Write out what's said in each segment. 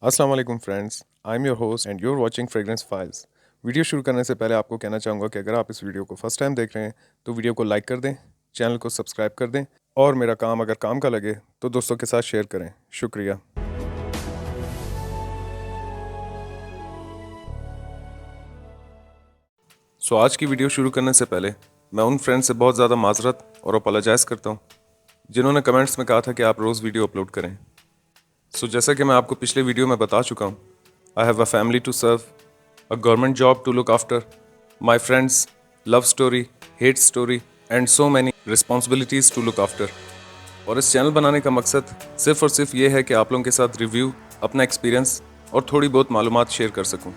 अस्सलाम वालेकुम friends, I am your host and your watching fragrance files. Video शुरू करने से पहले आपको कहना चाहूँगा कि अगर आप इस वीडियो को फर्स्ट टाइम देख रहे हैं तो वीडियो को लाइक कर दें, चैनल को सब्सक्राइब कर दें और मेरा काम अगर काम का लगे तो दोस्तों के साथ शेयर करें। शुक्रिया। आज की वीडियो शुरू करने से पहले मैं उन फ्रेंड्स से बहुत ज़्यादा माजरत और अपोलोजाइज़ करता हूँ जिन्होंने कमेंट्स में कहा था कि आप रोज़ वीडियो अपलोड करें। जैसा कि मैं आपको पिछले वीडियो में बता चुका हूँ, I have a family to serve, a government job to look after, my friends, love story, hate story and so many responsibilities to look after। और इस चैनल बनाने का मकसद सिर्फ और सिर्फ ये है कि आप लोगों के साथ रिव्यू, अपना एक्सपीरियंस और थोड़ी बहुत मालूमात शेयर कर सकूं,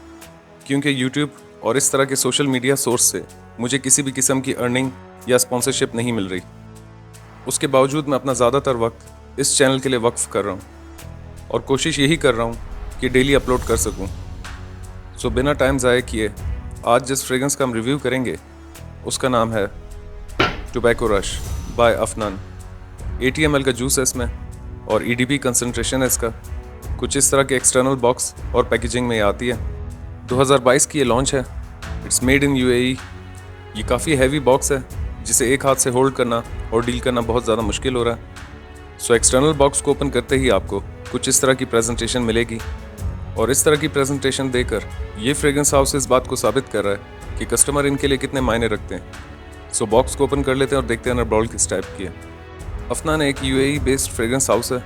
क्योंकि यूट्यूब और इस तरह के सोशल मीडिया सोर्स से मुझे किसी भी किस्म की अर्निंग या स्पॉन्सरशिप नहीं मिल रही। उसके बावजूद मैं अपना ज़्यादातर वक्त इस चैनल के लिए वक्फ कर रहा हूँ और कोशिश यही कर रहा हूँ कि डेली अपलोड कर सकूँ। बिना टाइम ज़ाये किए आज जिस फ्रेग्रेंस का हम रिव्यू करेंगे उसका नाम है tobacco rush by Afnan. 80 ml का जूस है इसमें और EDP कंसनट्रेशन है इसका। कुछ इस तरह के एक्सटर्नल बॉक्स और पैकेजिंग में ये आती है। 2022 की ये लॉन्च है। It's made in UAE। ये काफ़ी हैवी बॉक्स है जिसे एक हाथ से होल्ड करना और डील करना बहुत ज़्यादा मुश्किल हो रहा है। एक्सटर्नल बॉक्स को ओपन करते ही आपको कुछ इस तरह की प्रेजेंटेशन मिलेगी और इस तरह की प्रेजेंटेशन देकर ये फ्रेग्रेंस हाउस इस बात को साबित कर रहा है कि कस्टमर इनके लिए कितने मायने रखते हैं। बॉक्स को ओपन कर लेते हैं और देखते हैं अंदर बॉटल किस टाइप की है। अफनान एक UAE बेस्ड फ्रेग्रेंस हाउस है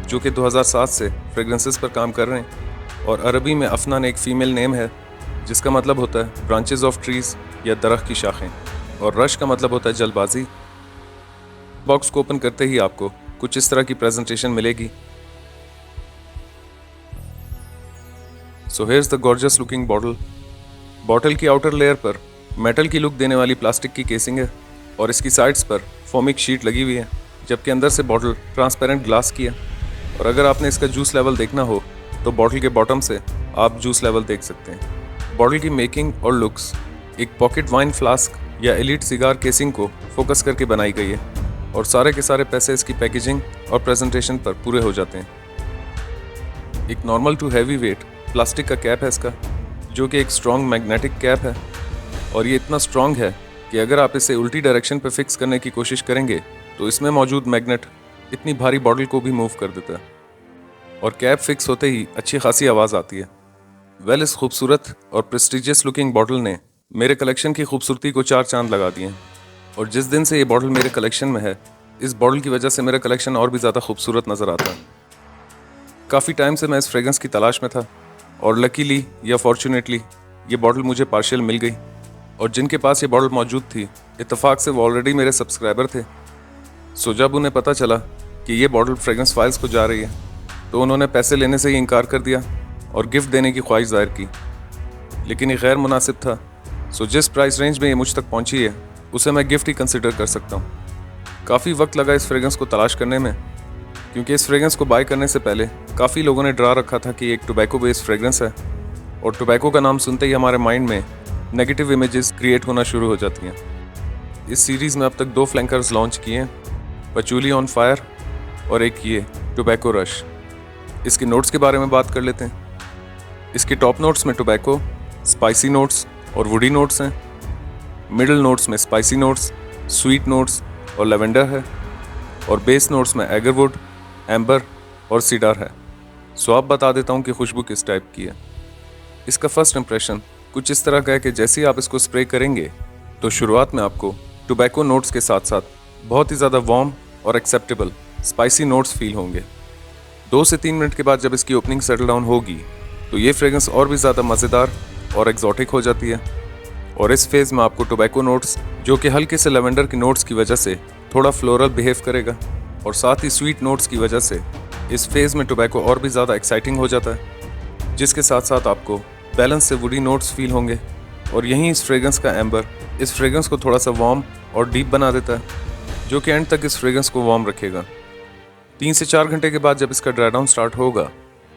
जो कि 2007 से फ्रेग्रेंसेस पर काम कर रहे हैं और अरबी में अफनान एक फ़ीमेल नेम है जिसका मतलब होता है ब्रांचेस ऑफ ट्रीज़ या दरख्त की शाखें, और रश का मतलब होता है जल्दबाजी। बॉक्स को ओपन करते ही आपको कुछ इस तरह की प्रेजेंटेशन मिलेगी। Hairs the gorgeous looking bottle. Bottle की आउटर लेयर पर मेटल की लुक देने वाली प्लास्टिक की केसिंग है और इसकी साइड्स पर फोमिक शीट लगी हुई है, जबकि अंदर से बॉटल ट्रांसपेरेंट ग्लास की है। और अगर आपने इसका जूस लेवल देखना हो तो बॉटल के बॉटम से आप जूस लेवल देख सकते हैं। बॉटल की मेकिंग और लुक्स एक पॉकेट वाइन फ्लास्क या एलिट सिगार केसिंग को फोकस करके बनाई गई है और सारे के सारे पैसे इसकी पैकेजिंग और प्रेजेंटेशन पर पूरे हो जाते हैं। एक normal to heavy weight plastic का कैप है इसका, जो कि एक स्ट्रॉन्ग मैग्नेटिक कैप है और ये इतना स्ट्रॉन्ग है कि अगर आप इसे उल्टी डायरेक्शन पर फिक्स करने की कोशिश करेंगे तो इसमें मौजूद मैग्नेट इतनी भारी बॉटल को भी मूव कर देता है और कैप फिक्स होते ही अच्छी खासी आवाज़ आती है। इस खूबसूरत और प्रेस्टिजियस लुकिंग बॉटल ने मेरे कलेक्शन की खूबसूरती को 4 चांद लगा दिए हैं और जिस दिन से ये बॉटल मेरे कलेक्शन में है, इस बॉटल की वजह से मेरा कलेक्शन और भी ज़्यादा खूबसूरत नज़र आता है। काफ़ी टाइम से मैं इस फ्रेग्रेंस की तलाश में था और लकीली या फॉर्चुनेटली ये बॉटल मुझे पार्शियल मिल गई, और जिनके पास ये बॉटल मौजूद थी इत्तेफाक से वो ऑलरेडी मेरे सब्सक्राइबर थे। जब उन्हें पता चला कि ये बॉटल फ्रेग्रेंस फाइल्स को जा रही है तो उन्होंने पैसे लेने से ही इनकार कर दिया और गिफ्ट देने की ख्वाहिश जाहिर की, लेकिन ये गैर मुनासिब था। जिस प्राइस रेंज में ये मुझ तक पहुंची है उसे मैं गिफ्ट ही कंसिडर कर सकता हूँ। काफ़ी वक्त लगा इस फ्रेग्रेंस को तलाश करने में, क्योंकि इस फ्रेग्रेंस को बाय करने से पहले काफ़ी लोगों ने डरा रखा था कि एक टोबैको बेस्ड फ्रेग्रेंस है और टोबैको का नाम सुनते ही हमारे माइंड में नेगेटिव इमेजेस क्रिएट होना शुरू हो जाती हैं। इस सीरीज़ में अब तक 2 फ्लैंकर्स लॉन्च किए हैं, पचूली ऑन फायर और एक ये टोबैको रश। इसके नोट्स के बारे में बात कर लेते हैं। इसके टॉप नोट्स में टोबैको, स्पाइसी नोट्स और वुडी नोट्स हैं। मिडल नोट्स में स्पाइसी नोट्स, स्वीट नोट्स और लेवेंडर है, और बेस नोट्स में एगरवुड, एम्बर और सीडर है। अब बता देता हूँ कि खुशबू किस टाइप की है। इसका फर्स्ट इंप्रेशन कुछ इस तरह का है कि जैसे ही आप इसको स्प्रे करेंगे तो शुरुआत में आपको टोबैको नोट्स के साथ साथ बहुत ही ज़्यादा वार्म और एक्सेप्टेबल स्पाइसी नोट्स फील होंगे। 2 से 3 मिनट के बाद जब इसकी ओपनिंग सेटल डाउन होगी तो ये फ्रेग्रेंस और भी ज़्यादा मज़ेदार और एक्जॉटिक हो जाती है, और इस फेज़ में आपको टोबैको नोट्स जो कि हल्के से लेवेंडर की नोट्स की वजह से थोड़ा फ्लोरल बिहेव करेगा, और साथ ही स्वीट नोट्स की वजह से इस फेज़ में टोबैको और भी ज़्यादा एक्साइटिंग हो जाता है, जिसके साथ साथ आपको बैलेंस से वुडी नोट्स फील होंगे। और यहीं इस फ्रेग्रेंस का एम्बर इस फ्रेग्रेंस को थोड़ा सा वार्म और डीप बना देता है, जो कि एंड तक इस फ्रेग्रेंस को वार्म रखेगा। 3 से 4 घंटे के बाद जब इसका ड्राई डाउन स्टार्ट होगा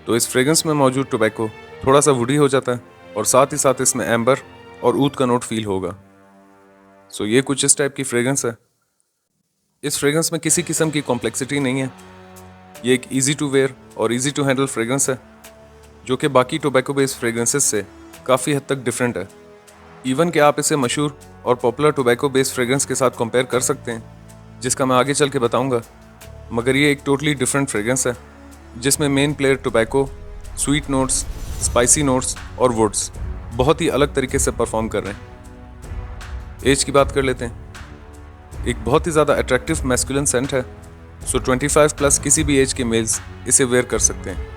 तो इस फ्रेग्रेंस में मौजूद टोबैको थोड़ा सा वुडी हो जाता है और साथ ही साथ इसमें एम्बर और ऊद का नोट फील होगा। ये कुछ इस टाइप की फ्रेग्रेंस है। इस फ्रेग्रेंस में किसी किस्म की कॉम्प्लेक्सिटी नहीं है। ये एक इजी टू वेयर और इजी टू हैंडल फ्रेग्रेंस है। जो कि बाकी टोबैको बेस्ड फ्रेगरेंसेस से काफ़ी हद तक डिफरेंट है। इवन कि आप इसे मशहूर और पॉपुलर टोबैको बेस्ड फ्रेगरेंस के साथ कंपेयर कर सकते हैं, जिसका मैं आगे चल के बताऊंगा। मगर ये एक टोटली डिफरेंट फ्रेगरेंस है जिसमें main player tobacco, sweet notes, spicy notes और वुड्स बहुत ही अलग तरीके से परफॉर्म कर रहे हैं। एज की बात कर लेते हैं। एक बहुत ही ज़्यादा अट्रैक्टिव मैस्कुलिन सेंट है, सो 25 प्लस किसी भी एज के मेल्स इसे वेयर कर सकते हैं।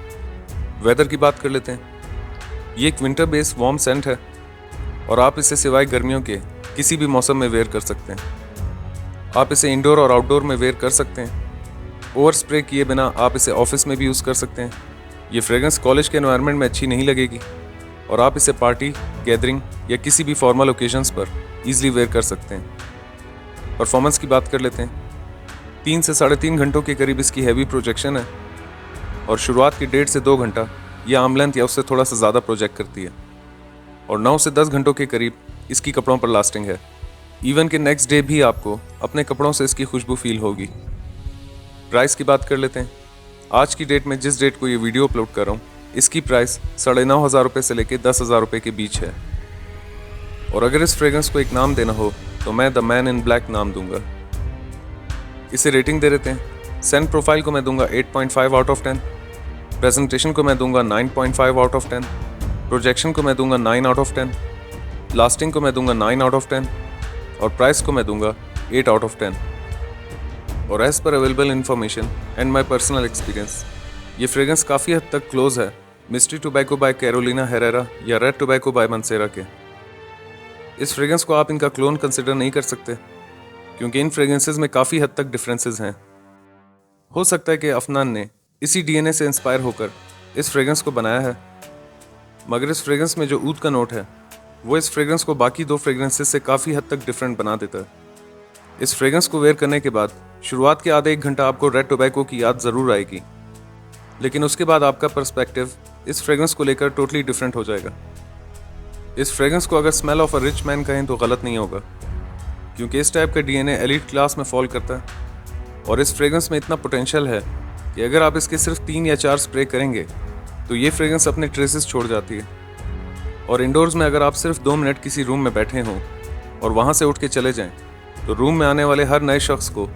वेदर की बात कर लेते हैं। ये एक विंटर बेस्ड वार्म सेंट है और आप इसे सिवाय गर्मियों के किसी भी मौसम में वेयर कर सकते हैं। आप इसे इंडोर और आउटडोर में वेयर कर सकते हैं। ओवर स्प्रे किए बिना आप इसे ऑफिस में भी यूज़ कर सकते हैं। ये फ्रेगरेंस कॉलेज के एनवायरनमेंट में अच्छी नहीं लगेगी और आप इसे पार्टी, गैदरिंग या किसी भी फॉर्मल ओकेजन्स पर ईजिली वेयर कर सकते हैं। परफॉर्मेंस की बात कर लेते हैं। 3 से 3.5 घंटों के करीब इसकी हैवी प्रोजेक्शन है और शुरुआत के 1.5 से 2 घंटा यह आर्म लेंथ या उससे थोड़ा सा ज़्यादा प्रोजेक्ट करती है और 9 से 10 घंटों के करीब इसकी कपड़ों पर लास्टिंग है। इवन के नेक्स्ट डे भी आपको अपने कपड़ों से इसकी खुशबू फील होगी। प्राइस की बात कर लेते हैं। आज की डेट में जिस डेट को ये वीडियो अपलोड कर रहा हूँ, इसकी प्राइस 9,500 रुपये से लेकर 10,000 रुपये के बीच है। और अगर इस फ्रेगरेंस को एक नाम देना हो तो मैं द मैन इन ब्लैक नाम दूंगा। इसे रेटिंग दे देते हैं। सेंट प्रोफाइल को मैं दूंगा 8.5 आउट ऑफ 10, प्रेजेंटेशन को मैं दूंगा 9.5 आउट ऑफ 10, प्रोजेक्शन को मैं दूंगा 9 आउट ऑफ 10, लास्टिंग को मैं दूंगा 9 आउट ऑफ 10 और प्राइस को मैं दूंगा 8 आउट ऑफ 10। और एज पर available information and my personal experience, ये फ्रेगरेंस काफ़ी हद तक क्लोज है mystery tobacco by Carolina Herrera या रेड टोबैको बाय मंसेरा के। इस फ्रेगरेंस को आप इनका क्लोन कंसिडर नहीं कर सकते क्योंकि इन फ्रेगरेंसेस में काफ़ी हद तक डिफरेंसेस हैं। हो सकता है कि अफनान ने इसी डीएनए से इंस्पायर होकर इस फ्रेगरेंस को बनाया है, मगर इस फ्रेगरेंस में जो ऊद का नोट है वो इस फ्रेगरेंस को बाकी 2 फ्रेगरेंसेस से काफ़ी हद तक डिफरेंट बना देता है। इस फ्रेगरेंस को वेयर करने के बाद शुरुआत के आधे 1 घंटा आपको रेड टोबैको की याद ज़रूर आएगी, लेकिन उसके बाद आपका पर्सपेक्टिव इस फ्रेगरेंस को लेकर टोटली डिफरेंट हो जाएगा। इस फ्रेगरेंस को अगर smell of a rich man कहें तो गलत नहीं होगा, क्योंकि इस टाइप का डीएनए एलीट क्लास में फॉल करता है और इस फ्रेगरेंस में इतना पोटेंशियल है कि अगर आप इसके सिर्फ 3 या 4 स्प्रे करेंगे तो ये फ्रेगरेंस अपने ट्रेसेस छोड़ जाती है। और इंडोर्स में अगर आप सिर्फ 2 मिनट किसी रूम में बैठे हों और वहाँ से उठ के चले जाएं तो रूम में आने वाले हर नए शख्स को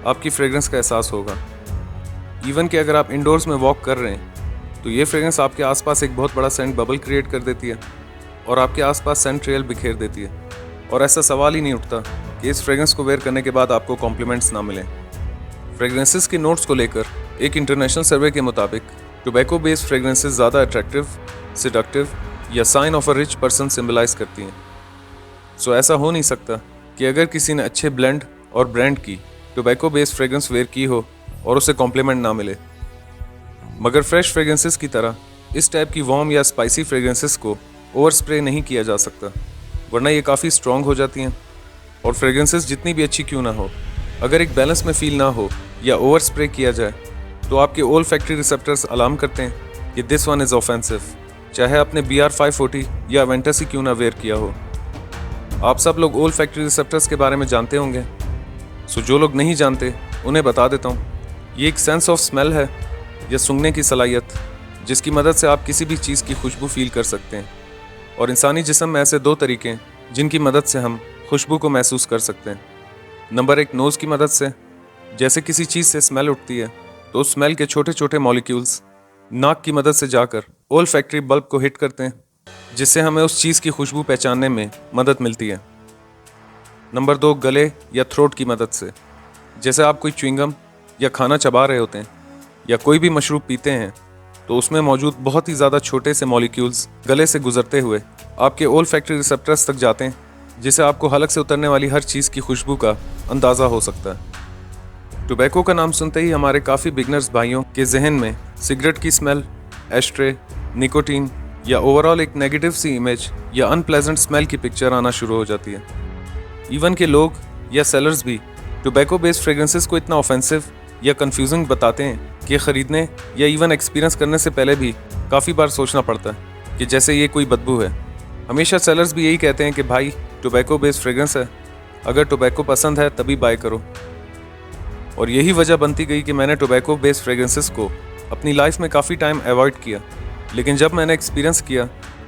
आपकी फ्रेगरेंस का एहसास होगा। इवन कि अगर आप इंडोर्स में वॉक कर रहे हैं तो ये फ्रेगरेंस आपके आसपास एक बहुत बड़ा सेंट बबल क्रिएट कर देती है और आपके आसपास सेंट ट्रेल बिखेर देती है। और ऐसा सवाल ही नहीं उठता कि इस फ्रेगरेंस को वेयर करने के बाद आपको कॉम्प्लीमेंट्स ना मिलें। फ्रेगरेंसेस के नोट्स को लेकर एक इंटरनेशनल सर्वे के मुताबिक टोबैको बेस्ड फ्रेगरेंसेस ज़्यादा अट्रैक्टिव, सिडक्टिव या sign of a rich person symbolize करती हैं। सो ऐसा हो नहीं सकता कि अगर किसी ने अच्छे ब्लेंड और ब्रांड की टोबैको बेस्ड फ्रेगरेंस वेयर की हो और उसे कॉम्प्लीमेंट ना मिले। मगर फ्रेश फ्रेगरेंसेस की तरह इस टाइप की वार्म या स्पाइसी फ्रेगरेंसेस को ओवर स्प्रे नहीं किया जा सकता, वरना ये काफ़ी स्ट्रॉन्ग हो जाती हैं। और फ्रेगरेंसेस जितनी भी अच्छी क्यों ना हो, अगर एक बैलेंस में फील ना हो या ओवर स्प्रे किया जाए तो आपके ओल फैक्ट्री रिसेप्टर्स अलार्म करते हैं कि दिस वन इज़ ऑफेंसिव, चाहे आपने BR 540 या वेंटस ही क्यों ना वेयर किया हो। आप सब लोग ओल फैक्ट्री रिसेप्टर्स के बारे में जानते होंगे, सो जो लोग नहीं जानते उन्हें बता देता हूँ। ये एक सेंस ऑफ स्मेल है या सूंघने की सलाहियत जिसकी मदद से आप किसी भी चीज़ की खुशबू फील कर सकते हैं। और इंसानी जिस्म में ऐसे 2 तरीके हैं जिनकी मदद से हम खुशबू को महसूस कर सकते हैं। नंबर 1 नोज़ की मदद से। जैसे किसी चीज़ से स्मेल उठती है तो उस स्मेल के छोटे छोटे मॉलिक्यूल्स नाक की मदद से जाकर ओल फैक्ट्री बल्ब को हिट करते हैं, जिससे हमें उस चीज़ की खुशबू पहचानने में मदद मिलती है। नंबर 2 गले या थ्रोट की मदद से। जैसे आप कोई च्युइंगम या खाना चबा रहे होते हैं या कोई भी मशरूब पीते हैं तो उसमें मौजूद बहुत ही ज़्यादा छोटे से मॉलिक्यूल्स गले से गुजरते हुए आपके ओल फैक्ट्री रिसेप्टर्स तक जाते हैं, जिससे आपको हलक से उतरने वाली हर चीज़ की खुशबू का अंदाज़ा हो सकता है। टोबैको का नाम सुनते ही हमारे काफ़ी बिगनर्स भाइयों के जहन में सिगरेट की स्मेल, एस्ट्रे, निकोटीन या ओवरऑल एक नेगेटिव सी इमेज या अनप्लेजेंट स्मेल की पिक्चर आना शुरू हो जाती है। इवन के लोग या सेलर्स भी टोबैको बेस्ड फ्रेगरेंसेस को इतना ऑफेंसिव या कंफ्यूजिंग बताते हैं कि ख़रीदने या इवन एक्सपीरियंस करने से पहले भी काफ़ी बार सोचना पड़ता है कि जैसे ये कोई बदबू है। हमेशा सेलर्स भी यही कहते हैं कि भाई टोबैको बेस्ड फ्रेगरेंस है, अगर टोबैको पसंद है तभी बाय करो। और यही वजह बनती गई कि मैंने टोबैको बेस्ड फ्रेगरेंसेस को अपनी लाइफ में काफ़ी टाइम अवॉइड किया लेकिन जब मैंने एक्सपीरियंस किया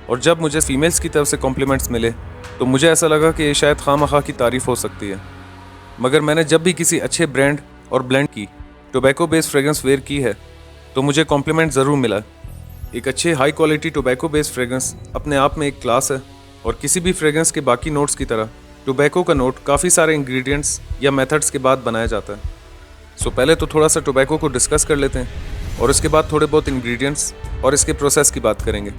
और जब मुझे फीमेल्स की तरफ से कॉम्प्लीमेंट्स मिले तो मुझे ऐसा लगा कि ये शायद खामखा की तारीफ़ हो सकती है। मगर मैंने जब भी किसी अच्छे ब्रांड और ब्लेंड की टोबैको बेस्ड फ्रेगरेंस वेयर की है तो मुझे कॉम्प्लीमेंट ज़रूर मिला। एक अच्छे high quality tobacco based fragrance अपने आप में एक क्लास है और किसी भी फ्रेगरेंस के बाकी नोट्स की तरह टोबैको का नोट काफ़ी सारे इंग्रेडिएंट्स या मेथड्स के बाद बनाया जाता है। सो पहले तो थोड़ा सा टोबैको को डिस्कस कर लेते हैं और उसके बाद थोड़े बहुत इंग्रेडिएंट्स और इसके प्रोसेस की बात करेंगे।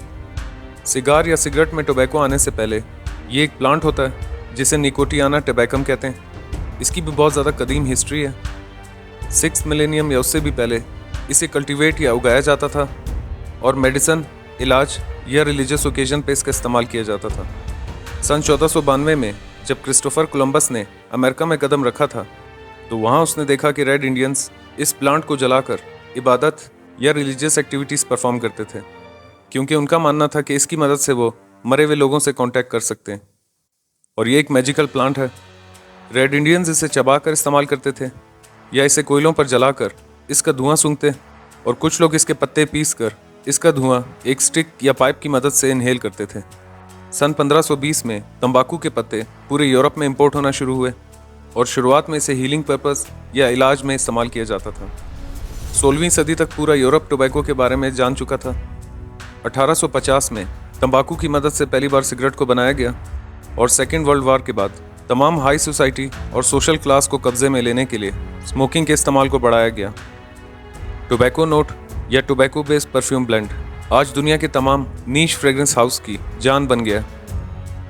सिगार या सिगरेट में टोबैको आने से पहले ये एक प्लांट होता है जिसे निकोटियाना टोबैकम कहते हैं। इसकी भी बहुत ज़्यादा कदीम हिस्ट्री है। 6th मिलेनियम या उससे भी पहले इसे कल्टीवेट या उगाया जाता था और मेडिसन, इलाज या रिलीजियस ओकेजन पे इसका इस्तेमाल किया जाता था। सन 1492 में जब क्रिस्टोफर कोलंबस ने अमेरिका में कदम रखा था तो वहाँ उसने देखा कि रेड इंडियंस इस प्लांट को जलाकर इबादत या रिलीजियस एक्टिविटीज़ परफॉर्म करते थे, क्योंकि उनका मानना था कि इसकी मदद से वो मरे हुए लोगों से कांटेक्ट कर सकते हैं और ये एक मैजिकल प्लांट है। रेड इंडियंस इसे चबाकर इस्तेमाल करते थे या इसे कोयलों पर जलाकर इसका धुआं सूंघते और कुछ लोग इसके पत्ते पीस कर इसका धुआं एक स्टिक या पाइप की मदद से इनहेल करते थे। सन 1520 में तंबाकू के पत्ते पूरे यूरोप में इंपोर्ट होना शुरू हुए और शुरुआत में इसे हीलिंग पर्पस या इलाज में इस्तेमाल किया जाता था। 16वीं सदी तक पूरा यूरोप टोबैको के बारे में जान चुका था। 1850 में तंबाकू की मदद से पहली बार सिगरेट को बनाया गया और सेकेंड वर्ल्ड वार के बाद तमाम हाई सोसाइटी और सोशल क्लास को कब्जे में लेने के लिए स्मोकिंग के इस्तेमाल को बढ़ाया गया। टोबैको नोट या टोबैको बेस्ड परफ्यूम ब्लेंड आज दुनिया के तमाम नीश फ्रेग्रेंस हाउस की जान बन गया।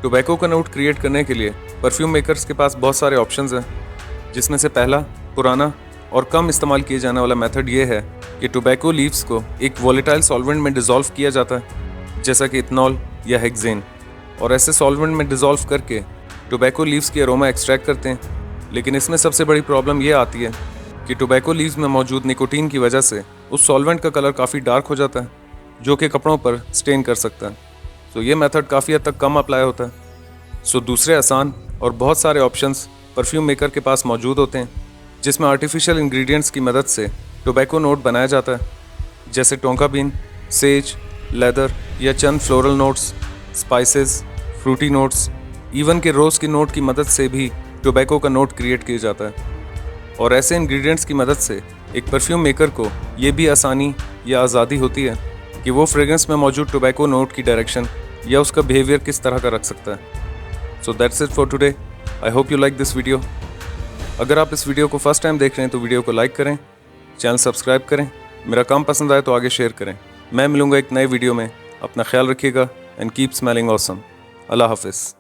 टोबैको का नोट क्रिएट करने के लिए परफ्यूम मेकर्स के पास बहुत सारे ऑप्शंस हैं, जिसमें से पहला, पुराना और कम इस्तेमाल किए जाने वाला मेथड ये है कि टोबैको लीव्स को एक वॉलेटाइल सॉल्वेंट में डिज़ोल्व किया जाता है, जैसा कि इथनॉल या हेक्सेन, और ऐसे सॉल्वेंट में डिज़ोल्व करके टोबैको लीव्स की अरोमा एक्सट्रैक्ट करते हैं। लेकिन इसमें सबसे बड़ी प्रॉब्लम ये आती है कि टोबैको लीव्स में मौजूद निकोटीन की वजह से उस सॉल्वेंट का कलर काफ़ी डार्क हो जाता है, जो कि कपड़ों पर स्टेन कर सकता है। सो ये मेथड काफ़ी हद तक कम अप्लाई होता है। सो दूसरे आसान और बहुत सारे ऑप्शंस परफ्यूम मेकर के पास मौजूद होते हैं, जिसमें आर्टिफिशियल इंग्रेडिएंट्स की मदद से टोबैको नोट बनाया जाता है, जैसे टोंका बीन, सेज, लेदर या चंद floral notes, spices, fruity notes, even के रोज़ की नोट की मदद से भी टोबैको का नोट क्रिएट किया जाता है। और ऐसे इंग्रेडिएंट्स की मदद से एक परफ्यूम मेकर को ये भी आसानी या आज़ादी होती है कि वो फ्रेग्रेंस में मौजूद टोबैको नोट की डायरेक्शन या उसका बिहेवियर किस तरह का रख सकता है। So that's it for today. I hope you like this video. अगर आप इस वीडियो को फर्स्ट टाइम देख रहे हैं तो वीडियो को लाइक करें, चैनल सब्सक्राइब करें, मेरा काम पसंद आए तो आगे शेयर करें। मैं मिलूंगा एक नए वीडियो में। अपना ख्याल रखिएगा एंड कीप स्मेलिंग ऑसम। अल्लाह हाफिज़।